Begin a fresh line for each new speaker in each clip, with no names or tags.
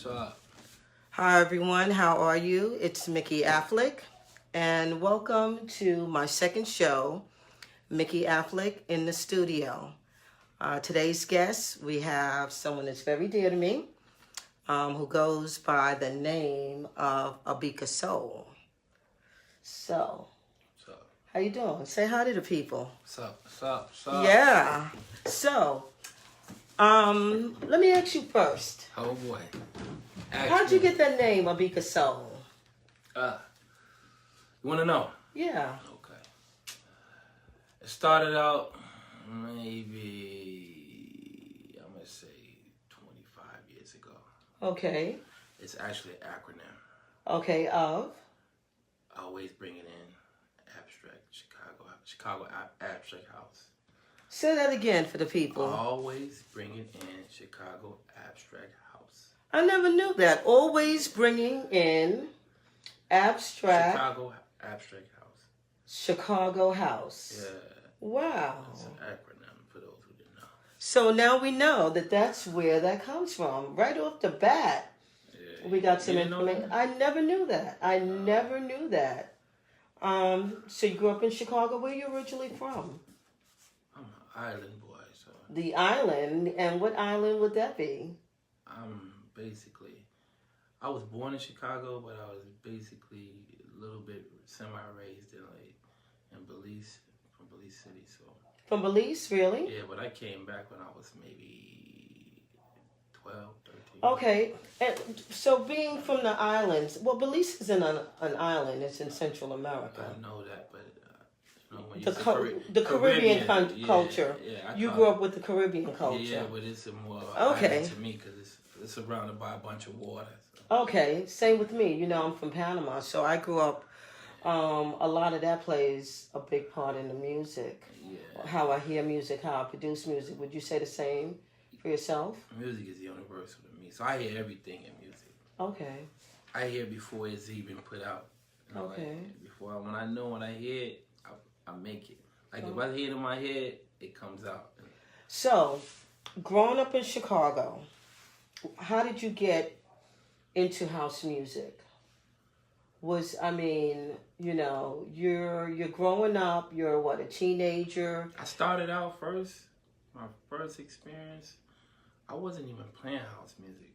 What's up?
Hi everyone, how are you? It's Mikki Afflick, and welcome to my second show, Mikki Afflick in the studio. Today's guest, we have someone that's very dear to me, who goes by the name of ABICAH Soul. So,
What's up?
how you doing? Say hi to the people.
What's up? What's up? What's up?
Yeah. So, let me ask you first.
Oh boy.
How'd you get that name, ABICAH Soul?
You want to know?
Yeah.
Okay. It started out maybe, I'm going to say 25 years ago.
Okay.
It's actually an acronym.
Okay, of?
Always bring it in. Abstract Chicago Abstract House.
Say that again for the people.
Always bring it in Chicago Abstract House.
I never knew that. Always bringing in abstract.
Chicago Abstract House.
Chicago House.
Yeah.
Wow.
It's an acronym for those who didn't know.
So now we know that that's where that comes from. Right off the bat,
Yeah.
we got some
You didn't know
information.
that?
I never knew that. I never knew that. So you grew up in Chicago. Where are you originally from?
I'm an island boy, so
The island. And what island would that be?
I'm basically, I was born in Chicago, but I was basically a little bit semi-raised in Belize, from Belize City, so.
From Belize, really?
Yeah, but I came back when I was maybe 12, 13.
Okay, and so being from the islands, well, Belize isn't an island; it's in Central America.
I know that, but you know, when you
The Caribbean culture.
Yeah,
You grew up with the Caribbean culture.
Yeah, but it's a more
Okay.
island to me because it's surrounded by a bunch of water. So.
Okay, same with me. You know, I'm from Panama, so I grew up. A lot of that plays a big part in the music.
Yeah.
How I hear music, how I produce music. Would you say the same for yourself?
Music is universal to me, so I hear everything in music.
Okay.
I hear before it's even put out. You know,
Okay.
Like, when I know when I hear it, I make it. Like if I hear it in my head, it comes out.
So, growing up in Chicago, how did you get into house music? You're growing up, you're what, a teenager?
I started out first, my first experience, I wasn't even playing house music.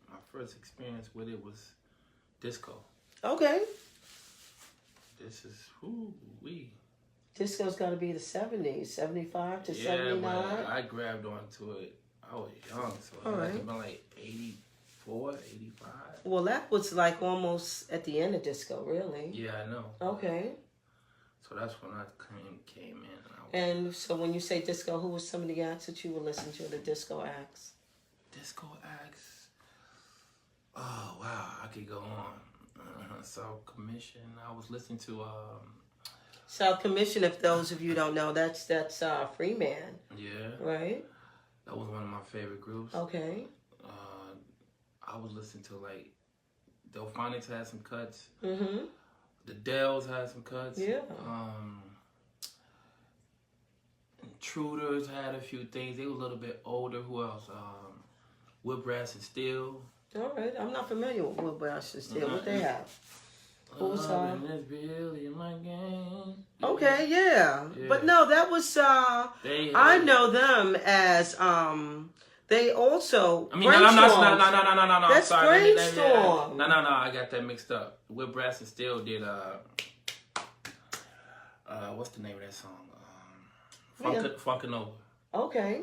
My first experience with it was disco.
Okay.
This is,
Disco's got to be the 70s, 75 to 79.
Yeah, I grabbed onto it. I was young, so it must have been like 84, 85.
Well, that was like almost at the end of disco, really.
Yeah, I know.
Okay.
So that's when I came in.
And so when you say disco, who was some of the acts that you were listening to, the disco acts?
Disco acts? Oh, wow, I could go on. South Commission, I was listening to...
South Commission, if those of you don't know, that's Freeman.
Yeah.
Right?
That was one of my favorite groups.
Okay.
I was listening to like Delphonics had some cuts.
Mm-hmm.
The Dells had some cuts.
Yeah.
Intruders had a few things. They were a little bit older. Who else? Wood Brass and Steel.
All right. I'm not familiar with Wood Brass and Steel. What they have? Who's
really my game.
Okay, yeah. But no, that was I know them as they also
no.
That's
sorry.
Brainstorm.
No, I got that mixed up. With Brass and Steel did what's the name of that song? Funkanova.
Okay.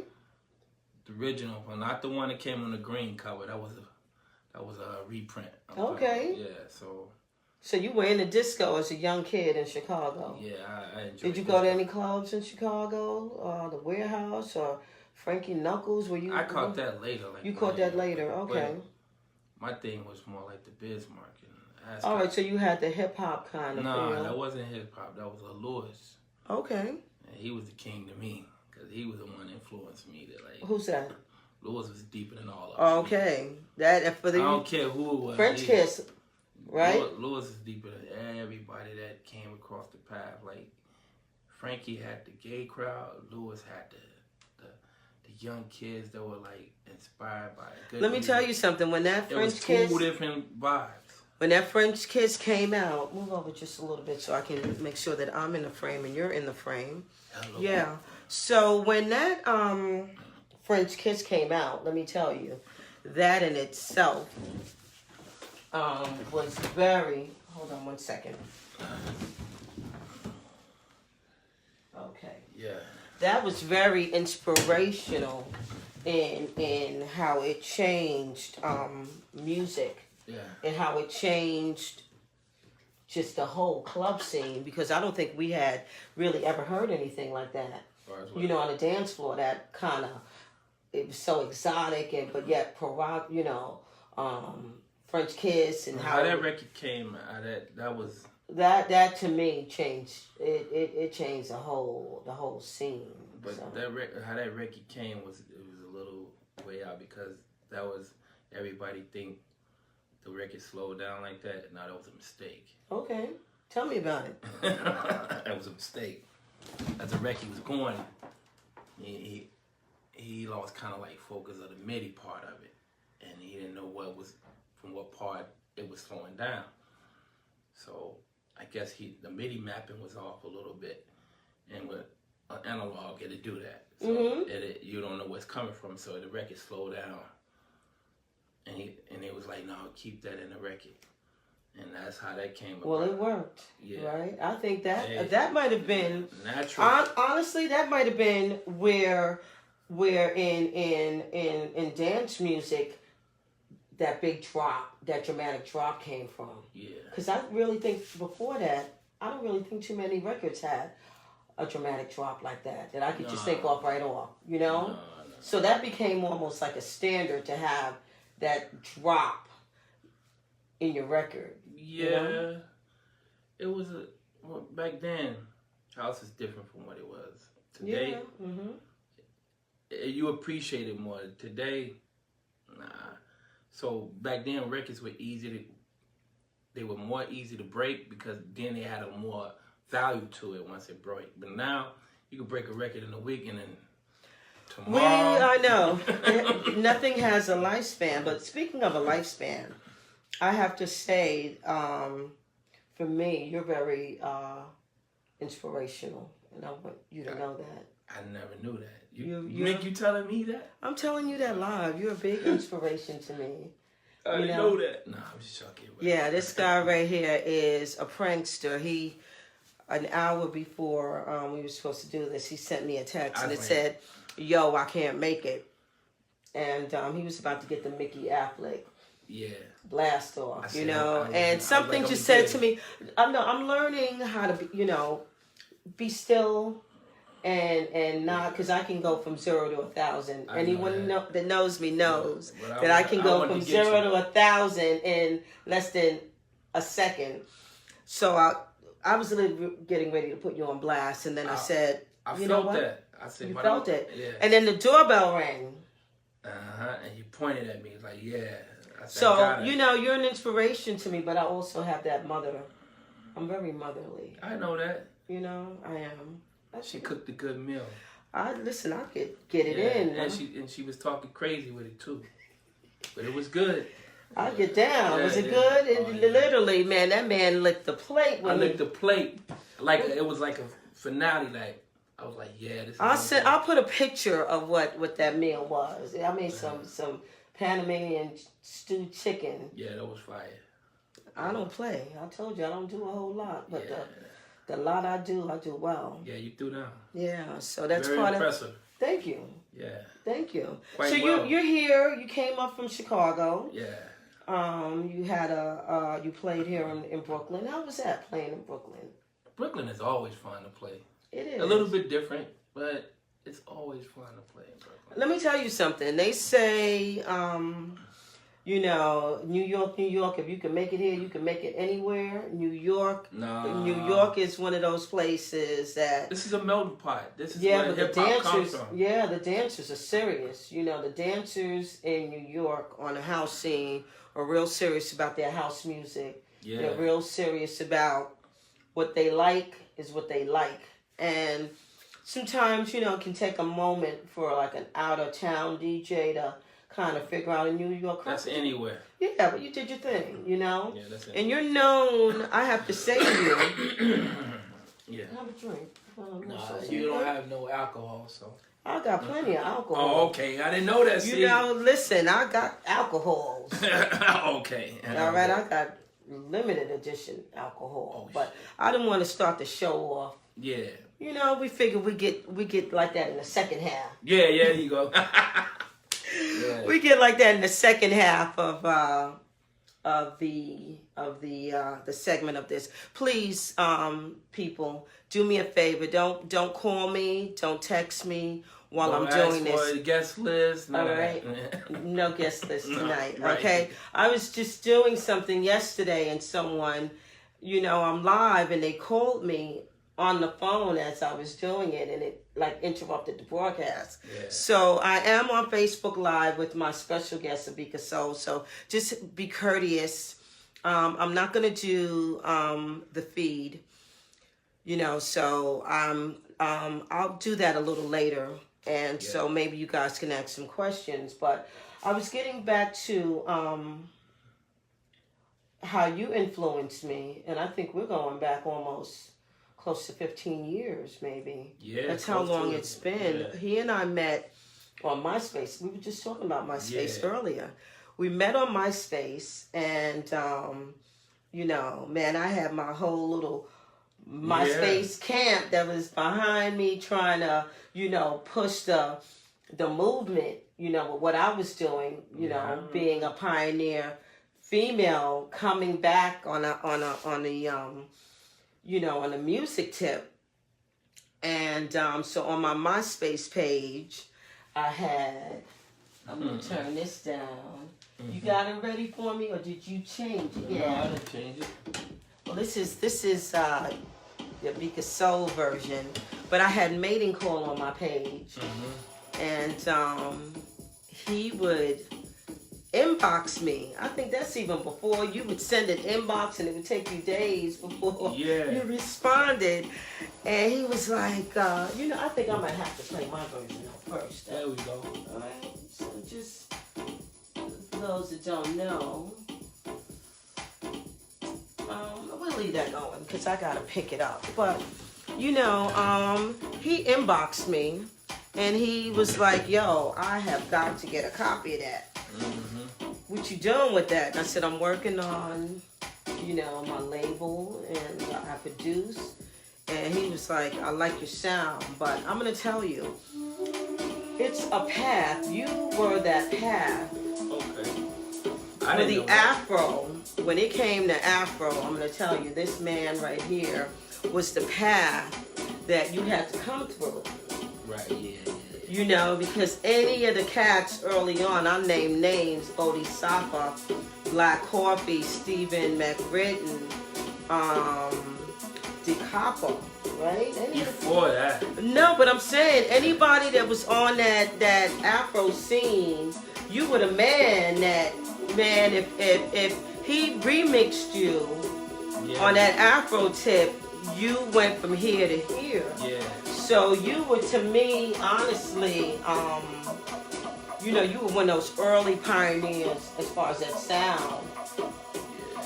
The original one, not the one that came on the green cover. That was a reprint.
Okay.
Yeah, so
you were in the disco as a young kid in Chicago.
Yeah, I enjoyed.
Did you go to any clubs in Chicago? The Warehouse or Frankie Knuckles?
I caught that later.
You caught that later, okay.
My thing was more like the Bismarck and Ascot.
All right, so you had the hip hop kind of
No,
feel.
that wasn't hip hop. That was a Lewis.
Okay.
And he was the king to me because he was the one that influenced me.
Who's that?
Lewis was deeper than all of us.
Okay. That for the
I don't care who it was.
French Kiss, right?
Lewis is deeper than everybody that came across the path. Like Frankie had the gay crowd. Lewis had the young kids that were like inspired by it.
Let me tell you something. When that French
Kiss,
Kiss,
different vibes.
when that French Kiss came out, move over just a little bit so I can make sure that I'm in the frame and you're in the frame.
Hello.
Yeah. So when that French Kiss came out, let me tell you, that in itself was very. Hold on one second. Okay.
Yeah.
That was very inspirational in how it changed music.
Yeah.
And how it changed just the whole club scene, because I don't think we had really ever heard anything like that. You know, on a dance floor, that kind of, it was so exotic and but yet French Kiss and
how that record came out, that was
that to me changed it changed the whole scene.
But
so.
How that record came it was a little way out, because that was everybody think the record slowed down like that. No, that was a mistake.
Okay, tell me about it.
That was a mistake. As the record was going, he lost kind of like focus of the MIDI part of it, and he didn't know from what part it was slowing down. So I guess the MIDI mapping was off a little bit, and with an analog it'll do that. So you don't know where it's coming from, so the record slowed down. And it was like, no, keep that in the record. And that's how that came about.
Well, it worked.
Yeah.
Right? I think that might have been
natural.
Honestly, that might have been where in dance music that big drop, that dramatic drop came from.
Yeah.
Because I really think before that, I don't really think too many records had a dramatic drop like that I could just think off right off, you know?
No.
So that became almost like a standard to have that drop in your record.
Yeah.
You know?
It was back then, house is different from what it was. Today, you appreciate it more. Today, nah. So back then, records were they were more easy to break, because then they had a more value to it once it broke. But now, you can break a record in a week and then tomorrow.
I know. Nothing has a lifespan. But speaking of a lifespan, I have to say, for me, you're very inspirational. And I want you to know that.
I never knew that. You telling me that?
I'm telling you that live. You're a big inspiration to me.
I didn't know that. No, I'm just joking.
Yeah, this guy right here is a prankster. An hour before we were supposed to do this, he sent me a text and it said, "Yo, I can't make it." And he was about to get the Mikki Afflick blast off, you know. And something just said to me, I'm learning how to be still and not, because I can go from 0 to 1,000. Anyone that knows me knows that I can go from 0 to 1,000 in less than a second. So I was getting ready to put you on blast, and then I said, "You know what?
That. I said,
you felt it."
Yeah.
And then the doorbell rang.
And he pointed at me like, "Yeah." I said,
so you're an inspiration to me, but I also have that mother. I'm very motherly.
I know that.
You know, I am.
She cooked a good meal.
I get it in.
And she was talking crazy with it too, but it was good.
I get down. Was it good? Literally, man, that man licked the plate.
I licked the plate like it was like a finale. Like I was like, yeah, this.
I'll put a picture of what that meal was. I made some Panamanian stewed chicken.
Yeah, that was fire.
I don't play. I told you I don't do a whole lot, but the lot I do well.
Yeah, you do now.
Yeah, so that's
very
part
impressive.
of. Thank you.
Yeah.
Thank you.
Quite
so
well.
you're here. You came up from Chicago.
Yeah.
You had you played here in Brooklyn. How was that playing in Brooklyn?
Brooklyn is always fun to play.
It is.
A little bit different, but it's always fun to play in Brooklyn.
Let me tell you something. They say, New York, if you can make it here, you can make it anywhere. New York is one of those places that...
This is a melting pot. This is where hip-hop comes from.
Yeah, the dancers are serious. You know, the dancers in New York on the house scene are real serious about their house music.
Yeah.
They're real serious about what they like is what they like. And sometimes, you know, it can take a moment for like an out-of-town DJ to kind of figure out a New York crowd.
That's anywhere.
Yeah, but you did your thing, you know?
Yeah, that's it.
And you're known, I have to say to you.
Yeah.
Have a drink.
Nah, you don't have no alcohol, so.
I got plenty of alcohol.
Oh, okay. I didn't know that.
You know, listen, I got alcohols.
Okay.
All right, I got limited edition alcohol, but I didn't want to start the show off.
Yeah.
You know, we figured we get like that in the second half.
Yeah, there you go.
Yeah. We get like that in the second half of the segment of this. Please, people, do me a favor. Don't call me. Don't text me while I'm doing this.
For the guest list.
All right. No guest list tonight.
Right.
Okay. I was just doing something yesterday, and someone, you know, I'm live, and they called me on the phone as I was doing it, and it like interrupted the broadcast. Yeah. So I am on Facebook Live with my special guest, Abicah Soul. So just be courteous. I'm not gonna do the feed, you know. So I'll do that a little later, and so maybe you guys can ask some questions. But I was getting back to how you influenced me, and I think we're going back almost close to 15 years, maybe. Yeah, that's how long it's been. Yeah. He and I met on MySpace. We were just talking about MySpace earlier. We met on MySpace, and you know, man, I had my whole little MySpace camp that was behind me, trying to, you know, push the movement. You know, what I was doing. You know, being a pioneer female, coming back on the you know, on a music tip. And so on my MySpace page, I had, I'm going to turn this down. You got it ready for me, or did you change it?
Yeah, I didn't change it.
Well, this is the Abicah Soul version, but I had Mating Call on my page. And he would inbox me. I think that's even before you would send an inbox, and it would take you days before you responded. And he was like, you know, I think I might have to play my version first.
There we go.
All right. So just for those that don't know, we'll leave that going because I gotta pick it up. But you know, he inboxed me, and he was like, "Yo, I have got to get a copy of that." What you doing with that? And I said, I'm working on, you know, my label, and I produce. And he was like, I like your sound, but I'm going to tell you, it's a path. You were that path.
Okay.
For the Afro, when it came to Afro, I'm going to tell you, this man right here was the path that you had to come through.
Right, yeah.
You know, because any of the cats early on, I named names, Bodhisattva, Black Coffee, Stephen McRitten, DeCapo, right?
Before that.
No, but I'm saying anybody that was on that Afro scene, you were the man that, man, if he remixed you on that Afro tip, you went from here to here. Yeah. So you were, to me, honestly, you know, you were one of those early pioneers as far as that sound,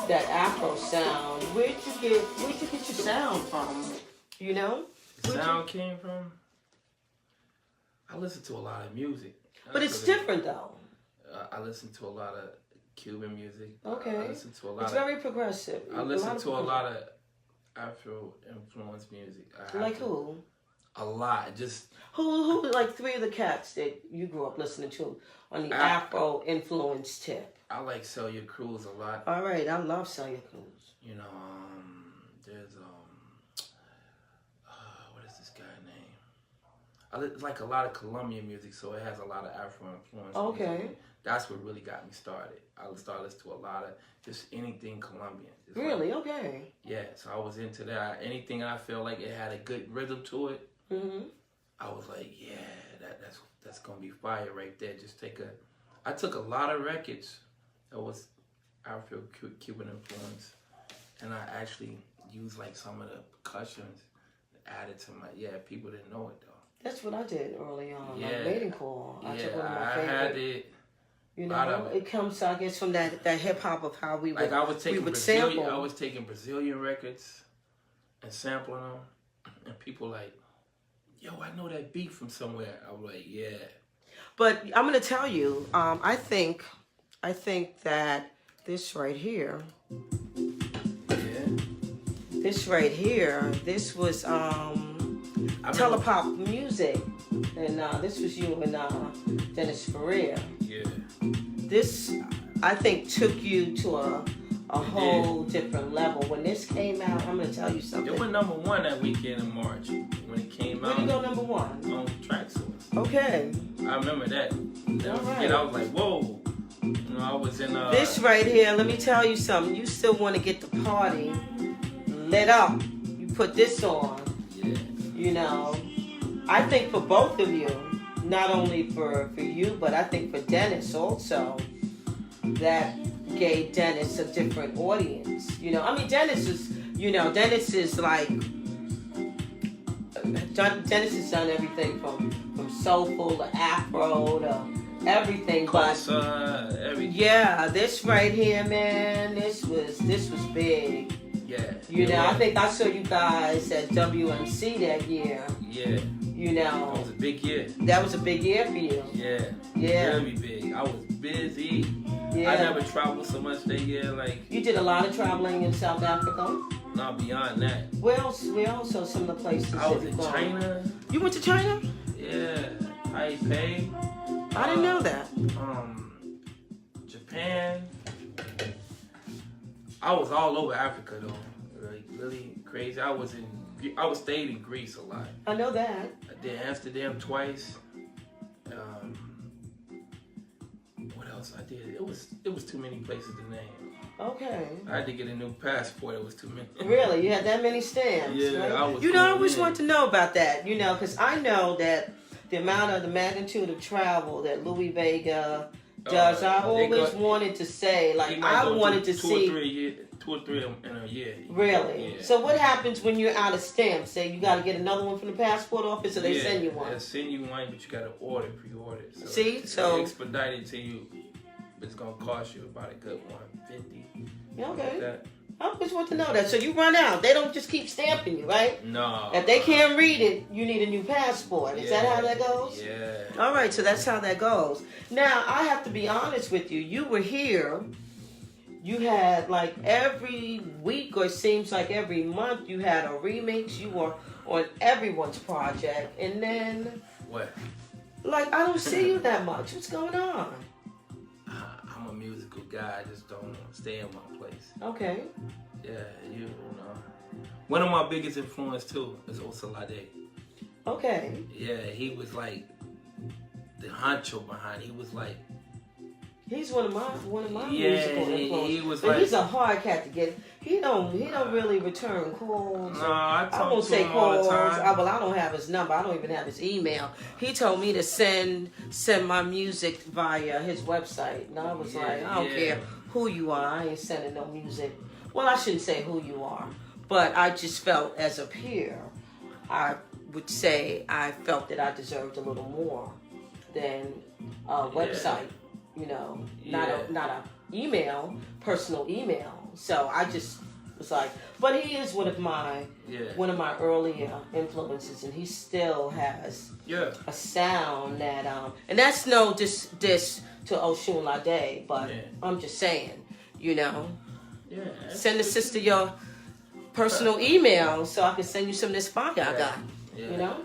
that Afro sound. Where'd you get your sound from? You know?
The sound came from? I listen to a lot of music.
But it's different though.
I listen to a lot of Cuban music.
Okay.
I listen to a lot.
It's very progressive.
I listen to a lot of Afro-influenced music.
Like who?
A lot. Just
who like three of the cats that you grew up listening to on the Afro-influenced tip?
I like Celia Cruz a lot.
All right, I love Celia Cruz.
You know, there's what is this guy's name? I like a lot of Colombian music, so it has a lot of Afro influence.
Okay.
Music. That's what really got me started. I started listening to a lot of just anything Colombian. It's
really?
like,
okay.
Yeah, so I was into that. Anything I felt like it had a good rhythm to it, I was like, yeah, that's gonna be fire right there. I took a lot of records that was Afro-Cuban influence, and I actually used like some of the percussions added to my, people didn't know it though.
That's what I did early on.
Yeah.
Like Maiden Call. I took one of my
I
favorite.
had it.
You know, it comes, I guess, from that hip hop of how we would,
like I was taking
sample.
I was taking Brazilian records and sampling them, and people like, yo, I know that beat from somewhere. I was like, yeah.
But I'm gonna tell you, I think that this right here, this was Telepopmusik, and this was you and Dennis Ferrer.
Yeah.
This, I think, took you to a whole different level. When this came out, I'm going to tell you something.
It went #1 that weekend in March when it came out.
Where did it go #1?
On Traxsource.
Okay.
I remember that.
All right.
And I was like, whoa. You know, I was in...
This right here, let me tell you something. You still want to get the party lit up. You put this on.
Yeah.
You know, I think for both of you, not only for you, but I think for Dennis also, that gave Dennis a different audience. You know, I mean, Dennis is like, Dennis has done everything from soulful to afro to everything.
Everything.
Yeah, this right here, man, this was big.
Yeah.
You know, I think I saw you guys at WMC that year.
Yeah.
You know.
That was a big year.
That was a big year for you.
Yeah.
Yeah.
Very big. I was busy.
Yeah.
I never traveled so much that year. Like,
you did a lot of traveling in South Africa.
not beyond that.
Where else? Some of the places.
I was in China.
You went to China?
Yeah. Taipei.
I didn't know that.
Japan. I was all over Africa though. Like really crazy. I stayed in Greece a lot.
I know that.
I did Amsterdam twice. What else I did? It was too many places to name.
Okay.
I had to get a new passport. It was too many.
Really? You had that many stamps?
Yeah,
right?
I was.
You know, I always want to know about that. You know, because I know that the magnitude of travel that Louis Vega does. I always wanted to say, like, I wanted to see
2 or 3 in a year.
Really?
Yeah.
So what happens when you're out of stamps? Say you got to get another one from the passport office, or they send you one?
They send you one, but you got to pre-order it. So
see, so
they expedite it to you, but it's gonna cost you about a good $150.
Okay.
Like
I just want to know that. So you run out. They don't just keep stamping you, right?
No.
If they can't read it, you need a new passport. Is that how that goes?
Yeah.
All right, so that's how that goes. Now, I have to be honest with you. You were here. You had, like, every week, or it seems like every month, you had a remix. You were on everyone's project. And then...
What?
Like, I don't see you that much. What's going on?
I'm a musical guy. I just don't stay in one place.
Okay.
Yeah, you know. One of my biggest influence, too, is Osunlade.
Okay.
Yeah, he was like the honcho behind it. He was like...
He's one of my musical influences.
He was
but
like...
he's a hard cat to get. He don't really return calls.
No, I
won't say calls. I don't have his number. I don't even have his email. He told me to send my music via his website. And I was like, I don't care who you are. I ain't sending no music. Well, I shouldn't say who you are. But I just felt as a peer, I would say I felt that I deserved a little more than a website. You know, not a email, personal email. So I just was like, but he is one of my earlier influences, and he still has a sound that and that's no diss to Osunlade, but I'm just saying, you know, send the sister your personal email so I can send you some of this fire I got. Yeah. You know,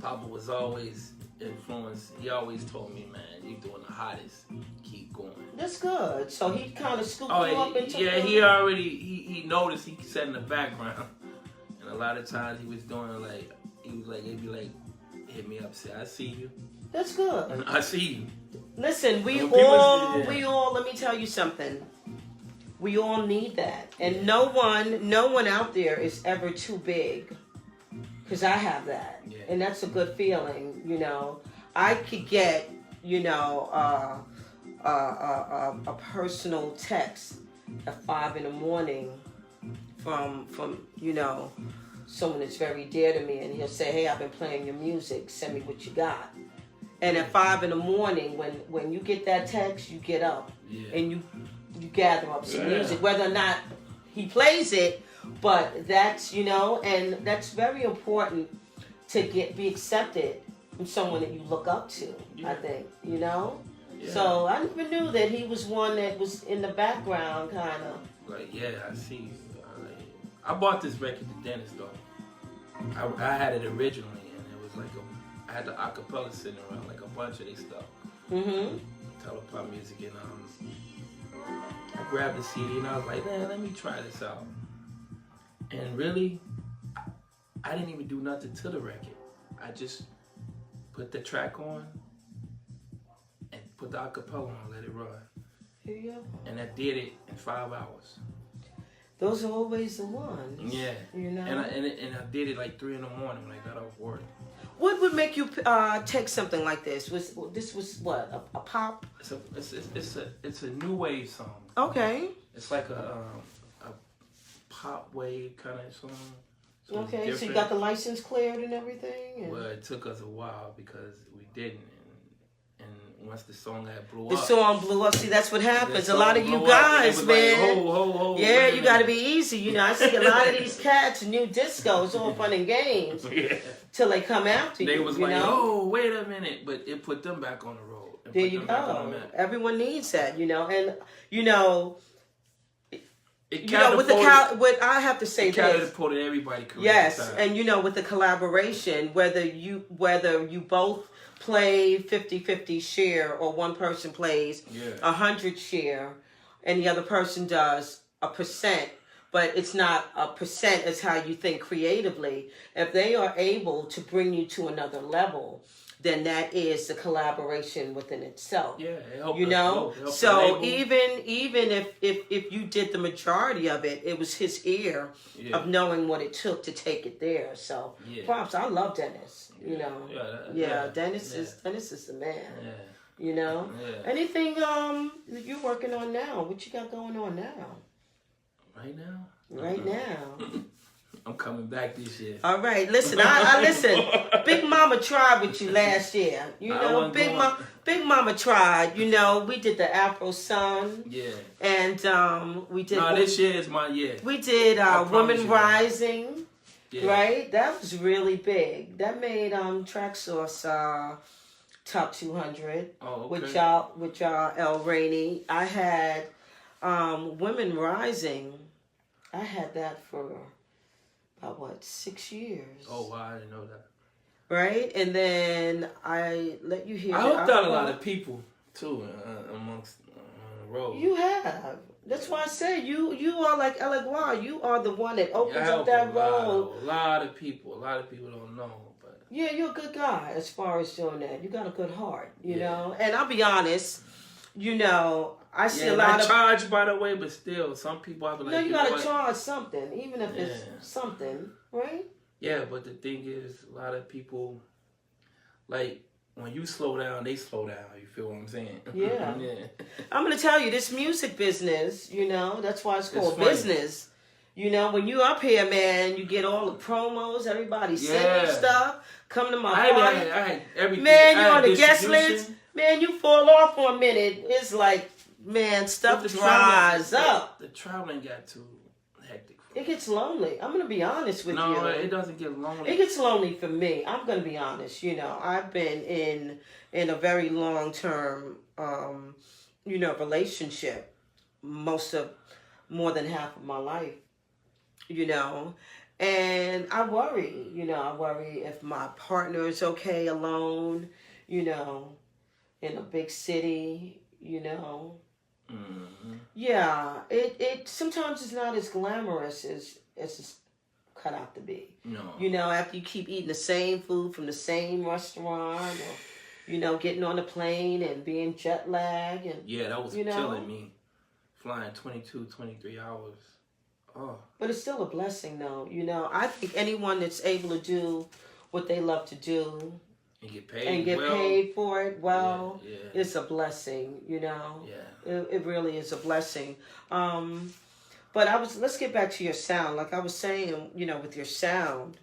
Papa was always influenced. He always told me, man, you doing the hottest. Keep going.
That's good. So he kind of scooped you up into
he noticed. He sat in the background, and a lot of times he'd be like, hit me up, say, I see you.
That's good.
I see you.
Listen, we all. Let me tell you something. We all need that, and no one out there is ever too big. Because I have that, and that's a good feeling. You know, I could get, you know, a personal text at 5 a.m. from you know, someone that's very dear to me, and he'll say, "Hey, I've been playing your music. Send me what you got." And at 5 in the morning, when you get that text, you get up and you gather up some music, whether or not he plays it. But that's, and that's very important to be accepted from someone that you look up to. I think, Yeah. So I never knew that he was one that was in the background, kind of.
Like, I see. I bought this record to Dennis though. I had it originally, and it was like I had the acapella sitting around, like a bunch of this stuff. Telepopmusik, and I grabbed the CD and I was like, let me try this out. And really, I didn't even do nothing to the record. I just put the track on and put the acapella on, let it run.
Here you go.
And I did it in 5 hours.
Those are always the ones.
Yeah. And I did it like 3 in the morning when I got off work.
What would make you take something like this? This was what, a pop?
It's a new wave song.
Okay.
It's like a pop wave kind of song. So
okay, so you got the license cleared and everything?
Well, it took us a while because we didn't. And once the song blew up.
The song blew up. See, that's what happens. A lot of you guys, man.
Like,
yeah, you got to be easy. I see a lot of these cats, new discos, all fun and games. Till they come after you.
They was like, oh, wait a minute. But it put them back on the road.
There you go. Everyone needs that, and, what I have to say
this. Catapulted everybody.
Yes, and with the collaboration, whether you both play 50-50 share or one person plays 100 share and the other person does a percent, but it's not a percent, it's how you think creatively. If they are able to bring you to another level, then that is the collaboration within itself.
Yeah, it helped
so even if you did the majority of it, it was his ear of knowing what it took to take it there. So props. I love Dennis. Dennis is the man. Anything you're working on now? What you got going on now? Right now.
I'm coming back this year.
All right, listen. I listen. Big Mama tried with you last year. Big Mama tried. We did the Afro Sun.
Yeah.
And we did.
No, this year is my year.
We did Women Rising. Yeah. Right. That was really big. That made Traxsource top 200.
Oh, okay.
With y'all El Rainey. I had Women Rising. I had that for about 6 years.
Oh, wow, I didn't know that.
Right? And then I let you hear.
I hooked out a lot of people, too, amongst the road.
You have. That's why I say you are like ABICAH. You are the one that opens up that road.
A lot of people don't know. But
yeah, you're a good guy as far as doing that. You got a good heart, you know. And I'll be honest, I see a lot of
charge, by the way, but still, some people have like.
No, you gotta charge something, even if it's something, right?
Yeah, but the thing is, a lot of people, like, when you slow down, they slow down. You feel what I'm saying?
Yeah. I'm gonna tell you, this music business, that's why it's called business. When you up here, man, you get all the promos, everybody sending you stuff. Come to my party.
I had everything.
Man, you on the guest list. Man, you fall off for a minute. It's like, man, stuff dries up.
The traveling got too hectic.
It gets lonely. I'm going to be honest with you.
No, it doesn't get lonely.
It gets lonely for me. I'm going to be honest. I've been in a very long-term, relationship more than half of my life, And I worry, I worry if my partner is okay alone, in a big city,
Mm-hmm.
Yeah, it sometimes it's not as glamorous as it's cut out to be.
No.
After you keep eating the same food from the same restaurant or, getting on the plane and being jet lagged. And,
yeah, that was killing me. Flying 22, 23 hours. Oh.
But it's still a blessing, though. I think anyone that's able to do what they love to do
and get paid
for it, it's a blessing,
Yeah.
It really is a blessing. But let's get back to your sound. Like I was saying, you know, with your sound,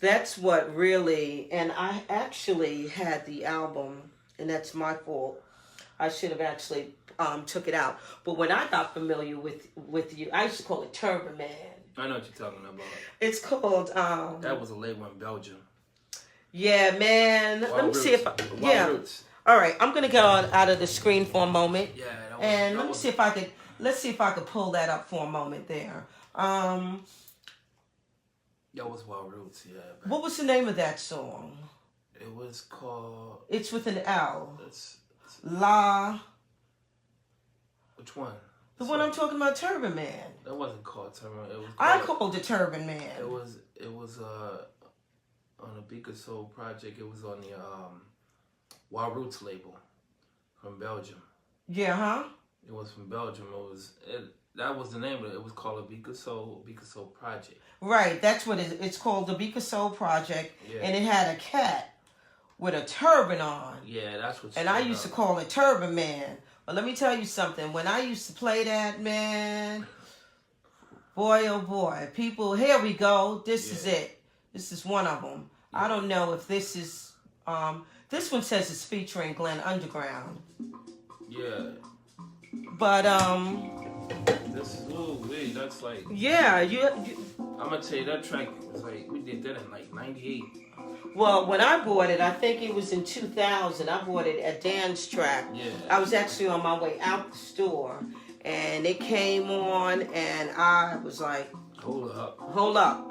that's what really, and I actually had the album, and that's my fault. I should have actually took it out. But when I got familiar with you, I used to call it Turban Man.
I know what you're talking about.
It's called...
that was a label in Belgium.
Yeah, man. Let me see if I... Yeah. Roots. All right, I'm going to get out of the screen for a moment.
Yeah.
Let me see if I could... Let's see if I could pull that up for a moment there.
That was Wild Roots, yeah.
What was the name of that song?
It was called...
It's with an L.
It's
La...
Which one?
The one I'm talking about, Turban Man.
That wasn't called Turban Man. It was
I called it Turban Man.
It was on the Abicah Soul Project. It was on the Wild Roots label from Belgium.
Yeah, huh?
It was from Belgium. That was the name of it. It was called Abicah Soul Project.
Right, that's what it's called, the Abicah Soul Project. Yeah. And it had a cat with a turban on.
Yeah, that's what.
And I used to call it Turban Man. But let me tell you something. When I used to play that, man, boy, oh boy, people, here we go. This is it. This is one of them. Yeah. I don't know if this is, this one says it's featuring Glenn Underground.
Yeah.
But,
this is, ooh, wait, that's like.
Yeah,
I'm going to tell you, that track was like, we did that in like 98.
Well, when I bought it, I think it was in 2000. I bought it at Dan's Track.
Yeah.
I was actually on my way out the store, and it came on, and I was like, Hold up.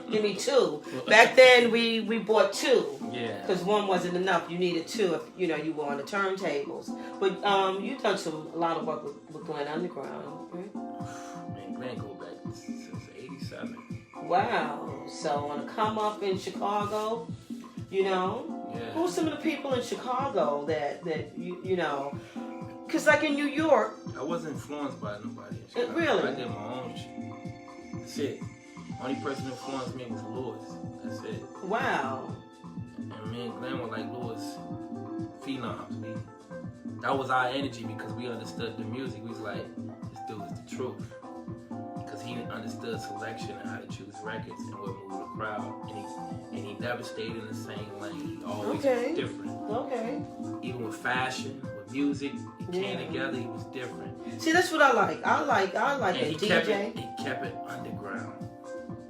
Give me two. Back then, we bought two.
Yeah.
Because one wasn't enough. You needed two if, you were on the turntables. But you've done a lot of work with Glenn Underground, right?
Man, Glenn go back since 87.
Wow. So on a come up in Chicago, who's some of the people in Chicago that you know? Because like in New York,
I wasn't influenced by nobody in Chicago.
Really?
I did my own shit. That's it. Only person who influenced me was Lewis. That's it.
Wow.
And me and Glenn were like Lewis phenoms. That was our energy because we understood the music. We was like, this dude is the truth. Because he understood selection and how to choose records and what moved the crowd. And he never stayed in the same lane. He always was different.
Okay.
Even with fashion, with music, it came together, he was different.
See, that's what I like. I like
and
a DJ.
He kept it underground.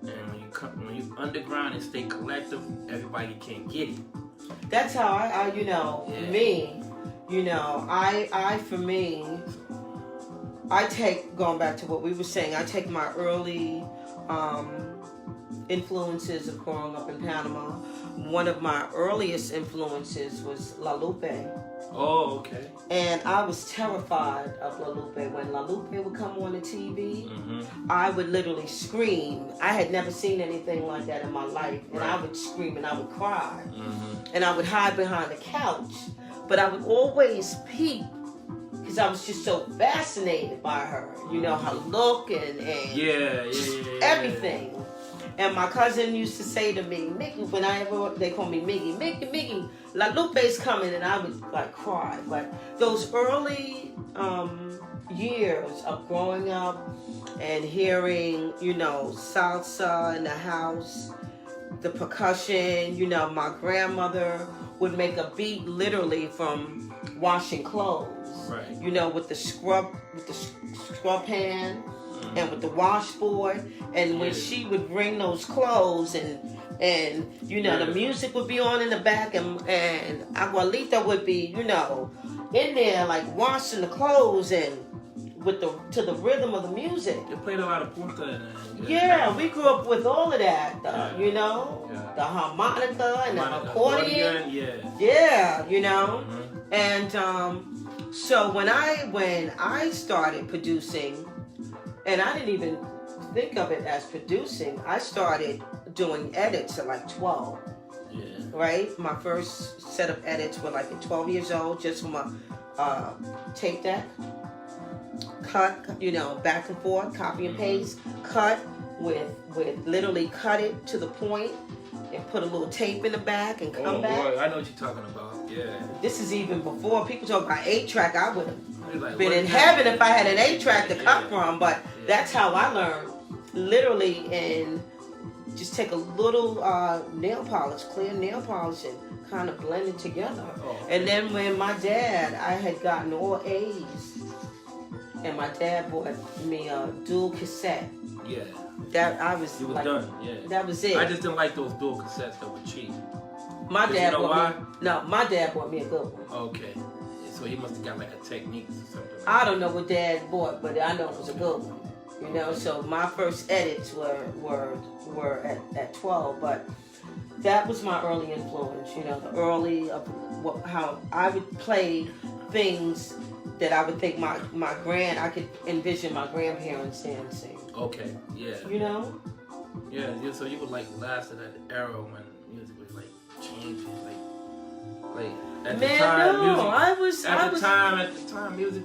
And when you underground and stay collective, everybody can get it.
That's how I me, I take, going back to what we were saying, I take my early influences of growing up in Panama. One of my earliest influences was La Lupe.
Oh, okay.
And I was terrified of La Lupe. When La Lupe would come on the TV, I would literally scream. I had never seen anything like that in my life. And I would scream and I would cry. And I would hide behind the couch. But I would always peep because I was just so fascinated by her. You know, her look and everything. And my cousin used to say to me, Mickey, they call me Mickey, La Lupe's coming, and I would like cry. But those early years of growing up and hearing, salsa in the house, the percussion, my grandmother would make a beat literally from washing clothes.
Right.
With the scrub pan. And with the washboard, and when she would bring those clothes, and the music would be on in the back, and Abuelita would be, in there like washing the clothes and to the rhythm of the music.
They played a lot of punta.
Yeah, we grew up with all of that, the harmonica and the accordion. Yeah, and so when I started producing. And I didn't even think of it as producing. I started doing edits at like 12.
Yeah.
Right? My first set of edits were like at 12 years old, just from a tape deck. Cut, back and forth, copy and paste. Cut with literally cut it to the point and put a little tape in the back and come back.
Boy, I know what you're talking about. Yeah.
This is even before people talk about 8-track. I would have
Like,
been in heaven if I had an 8-track to cut from, but that's how I learned. Literally, and just take a little nail polish, clear nail polish, and kind of blend it together. And then when my dad, I had gotten all A's, and my dad bought me a dual cassette.
Yeah.
That I was.
You was
like,
done. Yeah.
That was it.
I just didn't like those dual cassettes that were cheap.
My dad
you know
bought me. No, my dad bought me a good one.
Okay. So he must have got like a Techniques or something. Like
I don't know what Dad bought, but I know it was a good one. You know, so my first edits were at 12, but that was my early influence. You know, the early of how I would play things that I would think I could envision my grandparents dancing.
Okay. Yeah.
You know.
Yeah. So you would like last in that era when music was like changing, like. At the time, music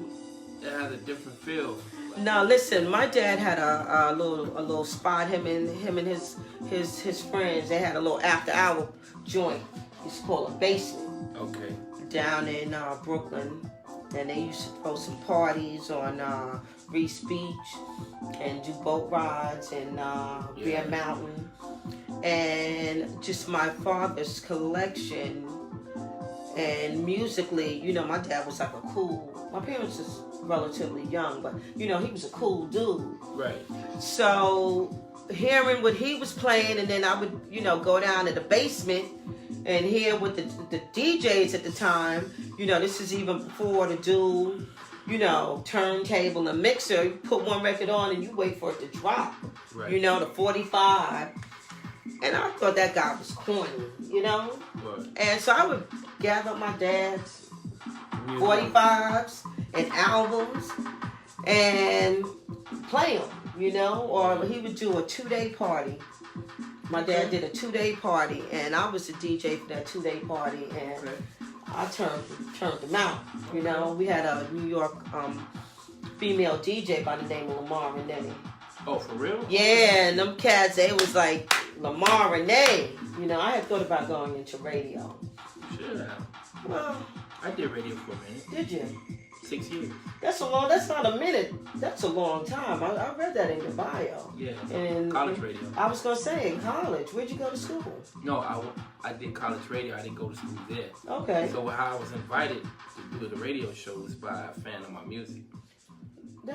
it had a different feel.
Now listen, my dad had a little spot. Him and his friends. They had a little after-hour joint. It's called a basement.
Okay.
Down in Brooklyn, and they used to throw some parties on Reese Beach and do boat rides and Bear Mountain, and just my father's collection. And musically, you know, my dad was like my parents was relatively young, but, you know, he was a cool dude.
Right.
So, hearing what he was playing, and then I would, you know, go down to the basement and hear what the DJs at the time, you know, this is even before the dude, you know, turntable and mixer. You put one record on and you wait for it to drop. Right. You know, the 45. And I thought that guy was corny, you know? Right. And so I would gather up my dad's 45s and albums and play them, you know? Or he would do a 2-day party. My dad did a 2-day party, and I was the DJ for that 2-day party, and I turned them out, you know? We had a New York female DJ by the name of Lamar Renee.
Oh, for real?
Yeah, and them cats, they was like Lamar Renee. You know, I had thought about going into radio.
You should have.
Well,
I did radio for a minute.
Did you?
6 years.
That's not a minute. That's a long time. I read that in your bio.
Yeah.
And
college radio.
I was going to say, in college. Where'd you go to school?
No, I did college radio. I didn't go to school there.
Okay.
So how I was invited to do the radio show was by a fan of my music.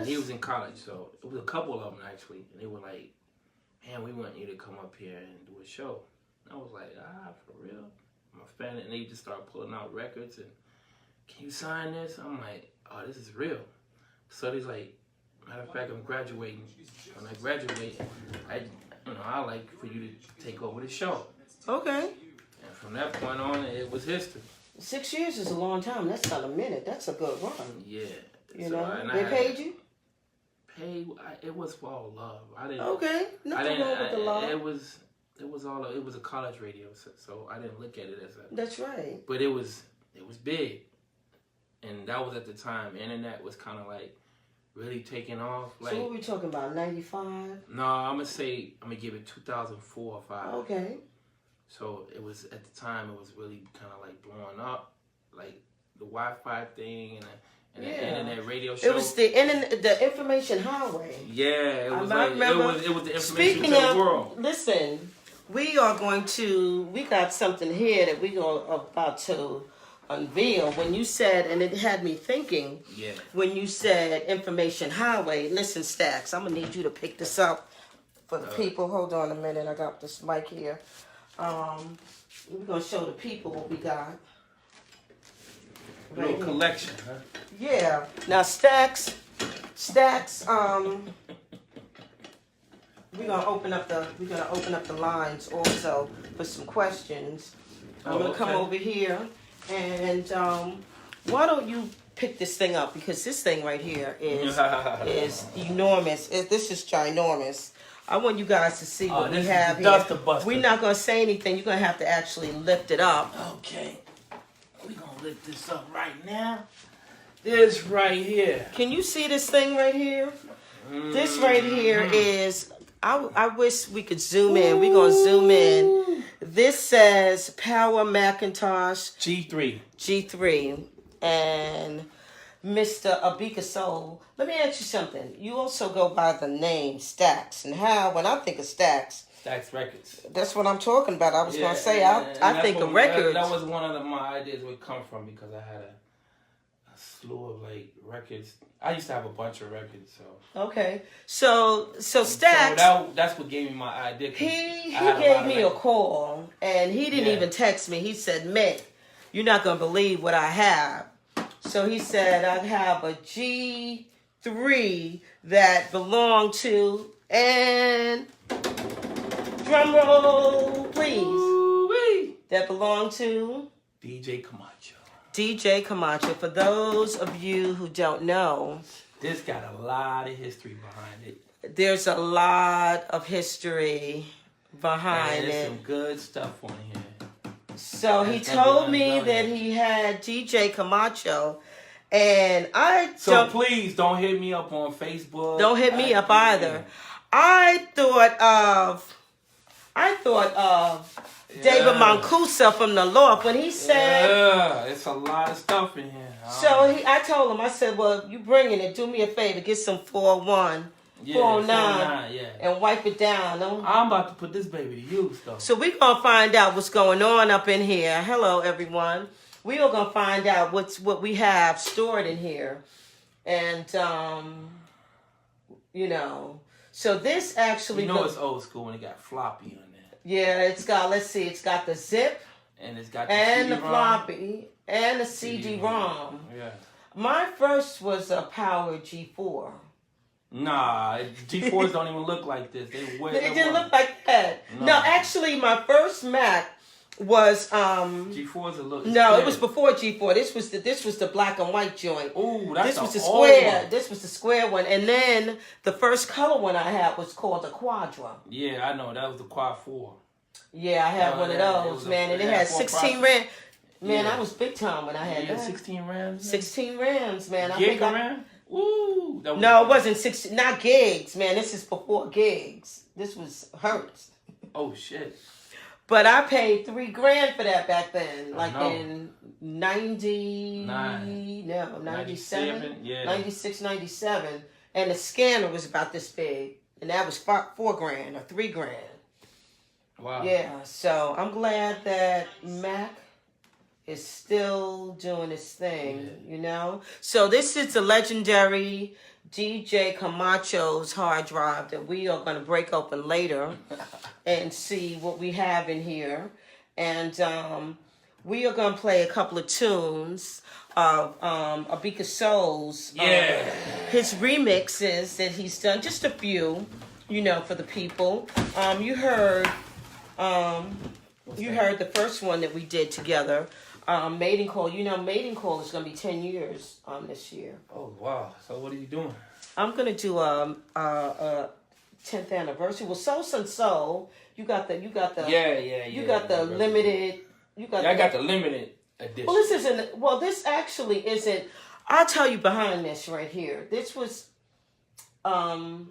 He was in college, so it was a couple of them actually, and they were like, "Man, we want you to come up here and do a show." And I was like, for real? I'm a fan, and they just started pulling out records and, "Can you sign this?" I'm like, "Oh, this is real." So he's like, "Matter of fact, I'm graduating. When I graduate, I like for you to take over the show."
Okay.
And from that point on, it was history.
6 years is a long time. That's not a minute. That's a good run.
Yeah.
You know, they paid you?
It was for all love. I didn't.
Okay, nothing wrong with the love.
It was a college radio, so I didn't look at it as a.
That's right.
But it was big, and that was at the time. Internet was kind of like really taking off. Like,
so what are we talking about? 95?
No, I'm gonna give it 2004 or 5.
Okay.
So it was at the time. It was really kind of like blowing up, like the Wi-Fi thing and the internet radio show.
It was the information highway.
Yeah, it was it was the information
Speaking
to the
of,
world.
Listen, we got something here that we are about to unveil. When you said, and it had me thinking, when you said information highway, listen, Stax, I'm going to need you to pick this up for the people. Hold on a minute, I got this mic here. We're going to show the people what we got.
A little collection, huh?
Yeah. Now, Stax, we're gonna open up the lines also for some questions. I'm gonna come over here, and why don't you pick this thing up, because this thing right here is enormous. This is ginormous. I want you guys to see what we have here. We're not gonna say anything. You're gonna have to actually lift it up.
Okay. We're gonna lift this up right now. This right here.
Can you see this thing right here? This right here is, I wish we could zoom in. We're going to zoom in. This says Power Macintosh
G3.
And Mr. ABICAH Soul. Let me ask you something. You also go by the name Stax, and how when I think of Stax
Records.
That's what I'm talking about. I was gonna say I think of records.
That was one of my ideas would come from because I had a slew of like records. I used to have a bunch of records, so.
Okay, so Stax.
So that's what gave me my idea.
He gave me a call, and he didn't even text me. He said, "Mick, you're not gonna believe what I have." So he said, "I have a G3 that belonged to and." Drum roll, please. Ooh-wee. That belonged to
DJ Camacho.
DJ Camacho. For those of you who don't know,
this got a lot of history behind it.
There's a lot of history behind it.
There's some good stuff on here.
So he told me that he had DJ Camacho, and
please don't hit me up on Facebook.
Don't hit me up either. I thought of David Mancuso from the Loft when he said,
"Yeah, it's a lot of stuff in here."
I told him, I said, "Well, you bringing it? Do me a favor, get some 401, 409, and wipe it down."
I'm about to put this baby to use, though.
So we're gonna find out what's going on up in here. Hello, everyone. We are gonna find out what we have stored in here, and So this actually,
it's old school when it got floppy on there.
Yeah, it's got. Let's see, it's got the zip,
and it's got
the floppy, and the CD-ROM.
Yeah.
My first was a Power G4.
Nah, G4s don't even look like this. They
didn't look like that. No, actually, my first Mac was
G4's a look.
No, it was before G4. This was the black and white joint.
Ooh, that's
this was the square. One. This was the square one, and then the first color one I had was called the Quadra.
Yeah, I know that was the Quad 4.
Yeah, I had one of those, man, and it had 16 RAM. Man, I was big time when I had that.
16 RAMs. Man.
16 RAMs, man.
Gig RAM? Ooh.
No, it wasn't 16. Not gigs, man. This is before gigs. This was hertz.
Oh shit.
But I paid $3,000 for that back then, like in 97, 96, 97. And the scanner was about this big, and that was $4,000 or $3,000.
Wow.
Yeah, so I'm glad that Mac is still doing its thing, you know? So this is the legendary DJ Camacho's hard drive that we are going to break open later and see what we have in here. And we are going to play a couple of tunes of ABICAH Soul's, his remixes that he's done, just a few, for the people. You heard the first one that we did together. Maiden Call. Maiden Call is going to be 10 years this year.
Oh, wow. So what are you doing?
I'm going to do a 10th anniversary. Well, Soul, you got the limited.
I got the limited edition.
This actually isn't. I'll tell you behind this right here. This was Donnie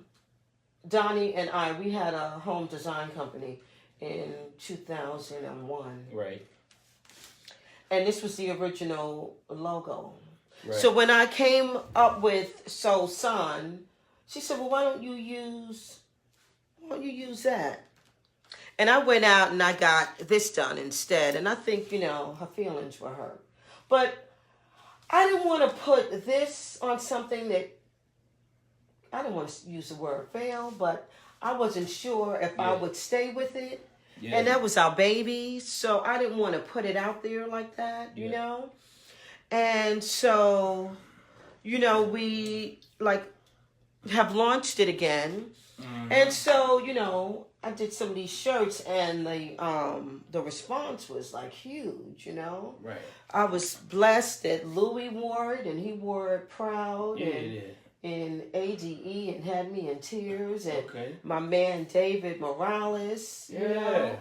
and I. We had a home design company in 2001.
Right.
And this was the original logo.
Right.
So when I came up with Soul Son, she said, "Well, why don't you use that?" And I went out and I got this done instead. And I think, her feelings were hurt. But I didn't want to put this on something that, I didn't want to use the word fail, but I wasn't sure if I would stay with it. Yeah. And that was our baby, so I didn't want to put it out there like that, you know? And so, we, have launched it again. Mm-hmm. And so, I did some of these shirts, and the response was, huge,
Right.
I was blessed that Louis wore it, and he wore it proud.
Yeah,
and,
he did.
In ADE and had me in tears, and my man David Morales, and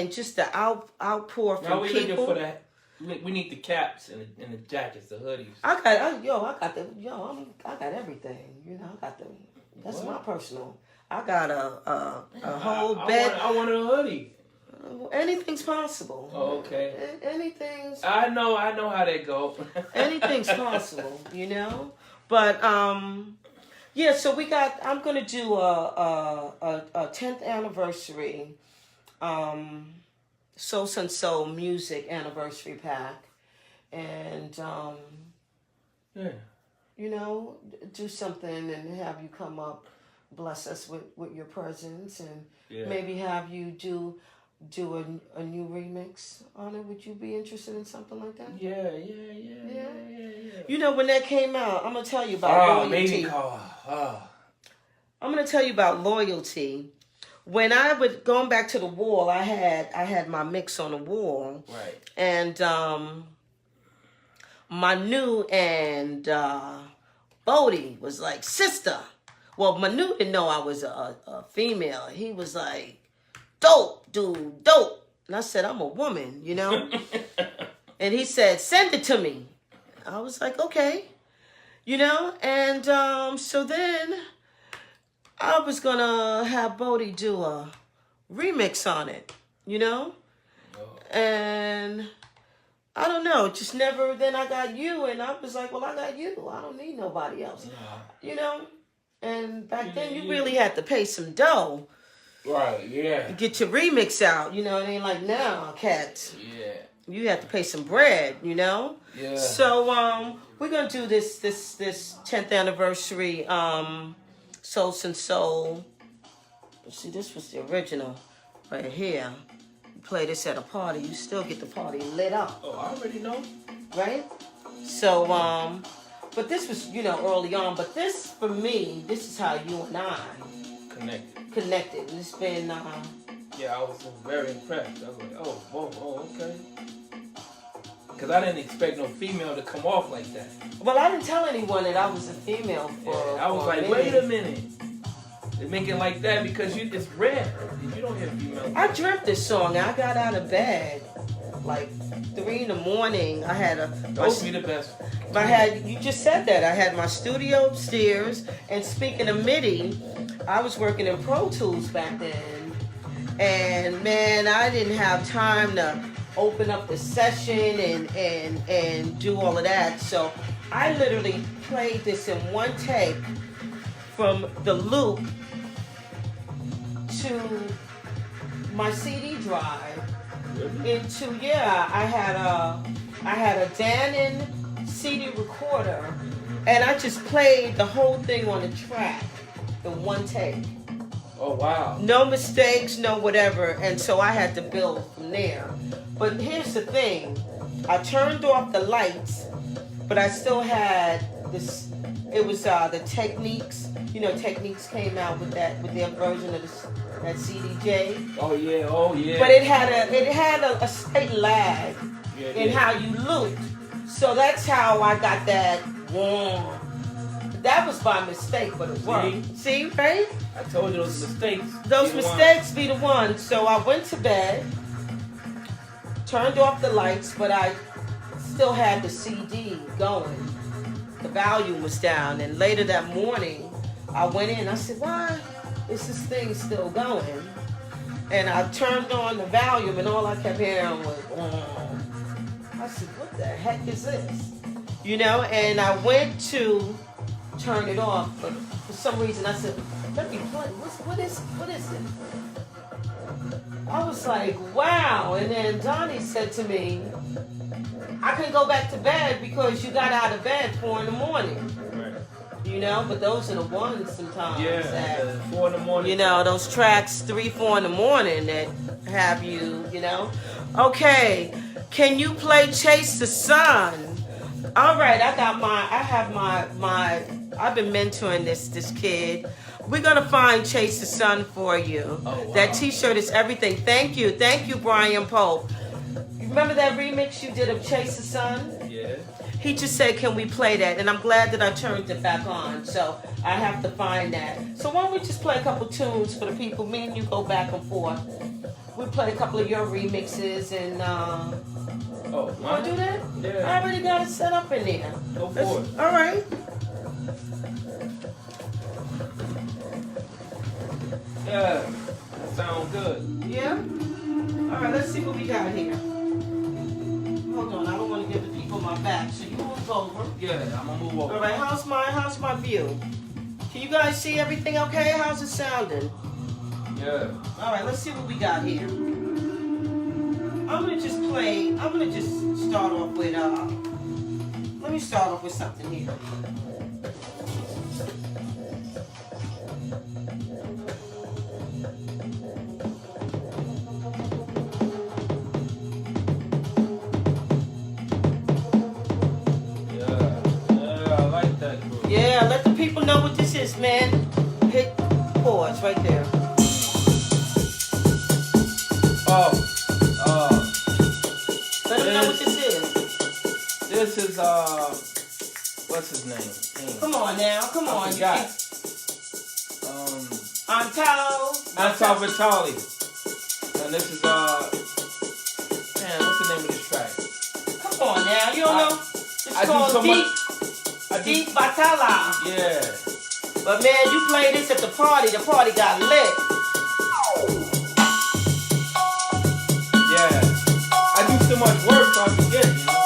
just the outpour from people.
Looking for that. We need the caps and the jackets, the hoodies.
I got everything. That's my personal. I got a whole bed.
I wanted a hoodie.
Anything's possible.
Oh, okay.
Anything's.
I know how they go.
Anything's possible, you know. But yeah. So I'm gonna do a 10th anniversary, Soul music anniversary pack, and
yeah.
You know, do something and have you come up, bless us with your presence, and maybe have you do a new remix on it. Would you be interested in something like that?
Yeah.
You know, when that came out, I'm gonna tell you about loyalty. I'm gonna tell you about loyalty. When I was going back to the wall, I had my mix on the wall,
right,
and Manu and Bodie was like, sister. Well, Manu didn't know I was a female. He was like, dope, dude, dope. And I said, I'm a woman, you know? And he said, send it to me. I was like, okay. You know? And so then I was going to have Bodie do a remix on it, you know? Oh. And I don't know, just never, then I got you, and I was like, well, I got you. I don't need nobody else. You know? And back then, you really had to pay some dough.
Right, yeah.
To get your remix out, you know? It ain't like now, cats.
Yeah.
You have to pay some bread, you know?
Yeah.
So, we're going to do this 10th anniversary, Soul. See, this was the original right here. Play this at a party, you still get the party lit up.
Oh, I already know.
Right? So, but this was, you know, early on. But this, for me, this is how you and I connected. And it's been,
yeah, I was very impressed. I was like, oh, okay. Because I didn't expect no female to come off like that.
Well, I didn't tell anyone that I was a female for
I was like, wait a minute. They make it like that because it's rare. You don't hear females.
I dreamt this song. I got out of bed like 3 a.m. I had
Those be the best.
You just said that. I had my studio upstairs, and speaking of MIDI, I was working in Pro Tools back then, and man, I didn't have time to open up the session and do all of that. So I literally played this in one take from the loop to my CD drive into I had a Danon CD recorder, and I just played the whole thing on a track in one take.
Oh wow. No
mistakes, no whatever, and so I had to build from there. But here's the thing. I turned off the lights, but I still had this. It was the Techniques. You know, Techniques came out with their version of that CDJ.
Oh yeah.
But it had a slight lag in how you looped. So that's how I got that. That was by mistake, but it worked. See, right?
I told you those mistakes.
Those mistakes be the ones. So I went to bed, turned off the lights, but I still had the CD going. The volume was down, and later that morning, I went in. I said, "Why is this thing still going?" And I turned on the volume, and all I kept hearing was, I said, "What the heck is this?" You know. And I went to turn it off, but for some reason, I said, "Let me play. What is it?" I was like, "Wow!" And then Donnie said to me, "I couldn't go back to bed because you got out of bed 4 a.m.
Right.
You know, but those are the ones sometimes.
Yeah,
that,
4 a.m.
You know, those tracks 3, 4 in the morning that have you, you know. Okay, can you play Chase the Sun? All right, I've been mentoring this kid. We're gonna find Chase the Sun for you. Oh, wow. That t-shirt is everything. Thank you, Brian Pope. Remember that remix you did of Chase the Sun?
Yeah.
He just said, can we play that? And I'm glad that I turned it back on. So I have to find that. So why don't we just play a couple tunes for the people? Me and you go back and forth. We play a couple of your remixes and you wanna do that?
Yeah.
I already got it set up in there.
Go for it.
All right.
Yeah. Sound good.
Yeah? right, let's see what we got here. Hold on, I don't want to give the people my back, so you move over.
Yeah, I'm gonna move over.
All right, how's my view? Can you guys see everything okay? How's it sounding?
Yeah.
All right, let's see what we got here. I'm gonna just start off with, let me start off with something here. Yeah, let the people know what this is, man. Hit pause right there. Let them know what this is.
This is, what's his name?
Come on now, come on.
I forgot. Antal Vitali. And this is, man, what's the name of this track?
Come on now, you don't know? It's called Deep Batala.
Yeah.
But man, you play this at the party got lit.
Yeah. I do so much work so I forget, you know?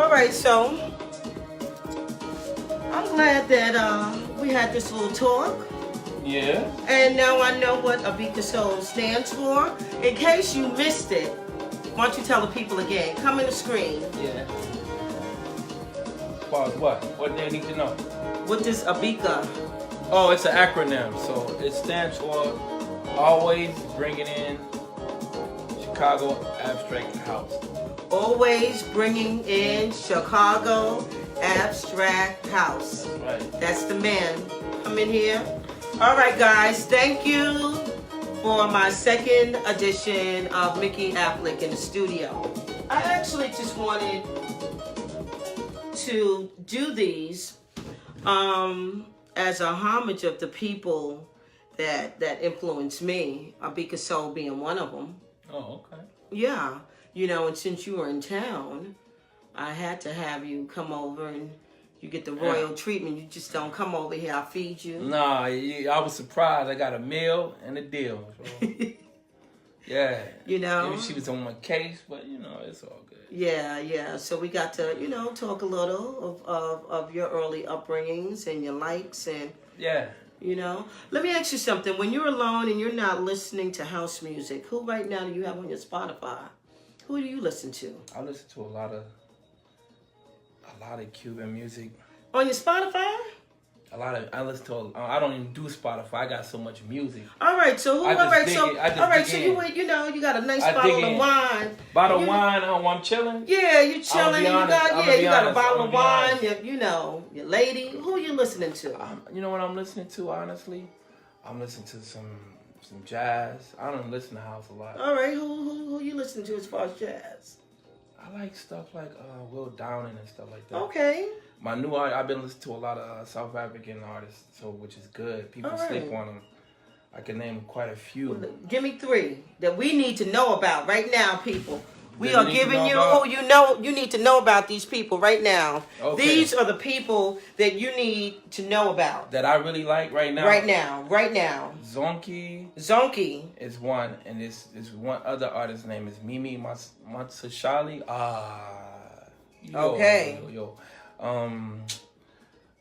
All right, so I'm glad that we had this little talk.
Yeah.
And now I know what ABICAH Soul stands for. In case you missed it, why don't you tell the people again? Come in the screen.
Yeah. As far as what? What they need to know?
What does ABICAH?
Oh, it's an acronym. So it stands for Always Bringing In Chicago Abstract House.
Always bringing in Chicago Abstract House.
That's right.
That's the man. Come in here. All right, guys. Thank you for my second edition of Mikki Afflick in the studio. I actually just wanted to do these as a homage of the people that influenced me, ABICAH Soul being one of them.
Oh, okay.
Yeah, you know, and since you were in town, I had to have you come over and you get the royal treatment. You just don't come over here, I feed you.
Nah, I was surprised. I got a meal and a deal. So. Yeah.
You know?
Maybe she was on my case, but, you know, it's all good.
Yeah. So we got to, you know, talk a little of your early upbringings and your likes and...
Yeah.
You know? Let me ask you something. When you're alone and you're not listening to house music, who right now do you have on your Spotify? Who do you listen to?
I listen to a lot of Cuban music.
On your Spotify?
I listen to. I don't even do Spotify. I got so much music.
All right, so you got a nice bottle of wine.
Bottle of wine. I'm chilling.
Yeah, you chilling. You got a bottle of wine. Your lady. Who you listening to?
You know what I'm listening to? Honestly, I'm listening to some jazz. I don't listen to house a lot.
All right, who you listening to as far as jazz?
I like stuff like Will Downing and stuff like that.
Okay.
My new art, I've been listening to a lot of South African artists, which is good. People sleep on them. I can name quite a few.
Well, give me 3 that we need to know about right now, people. We are giving you who you need to know about these people right now. Okay. These are the people that you need to know about.
That I really like right now.
Right now.
Zonky is one, and this one other artist's name is Mimi Matsushali.
Okay.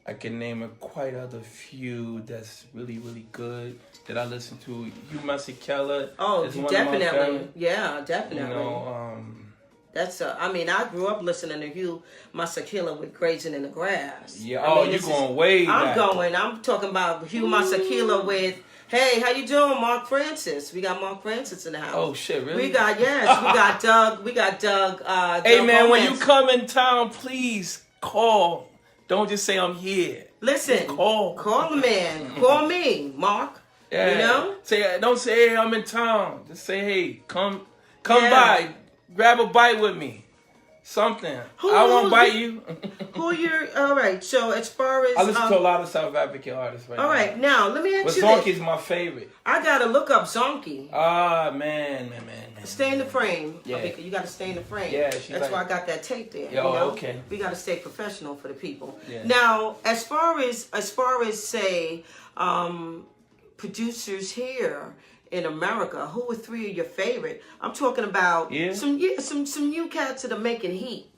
I can name quite other few that's really, really good that I listen to. Hugh Masekela.
Oh,
is one
definitely.
Of my family.
Yeah, definitely.
You know,
that's I grew up listening to Hugh Masekela with Grazing in the Grass.
Yeah, you're going way back.
I'm talking about Hugh Masekela with, hey, how you doing, Mark Francis? We got Mark Francis in the house.
Oh shit, really?
We got Doug. We got Doug.
Hey man, when you come in town, please call. Don't just say I'm here.
Listen,
just call
the man. Call me, Mark.
Yeah.
You know?
Don't say, hey, I'm in town. Just say, hey, come by, grab a bite with me. Something. I won't bite you.
All right, so as far as...
I listen to a lot of South African artists right now.
All right, now, let me ask you
this. Zonky's my favorite.
I got to look up Zonky.
Man.
Stay in the frame.
Yeah.
You got to stay in the frame.
Yeah,
that's why I got that tape there.
Okay.
We got to stay professional for the people.
Yeah.
Now, as far as say, producers here in America, who are 3 of your favorite? I'm talking about some new cats that are making heat.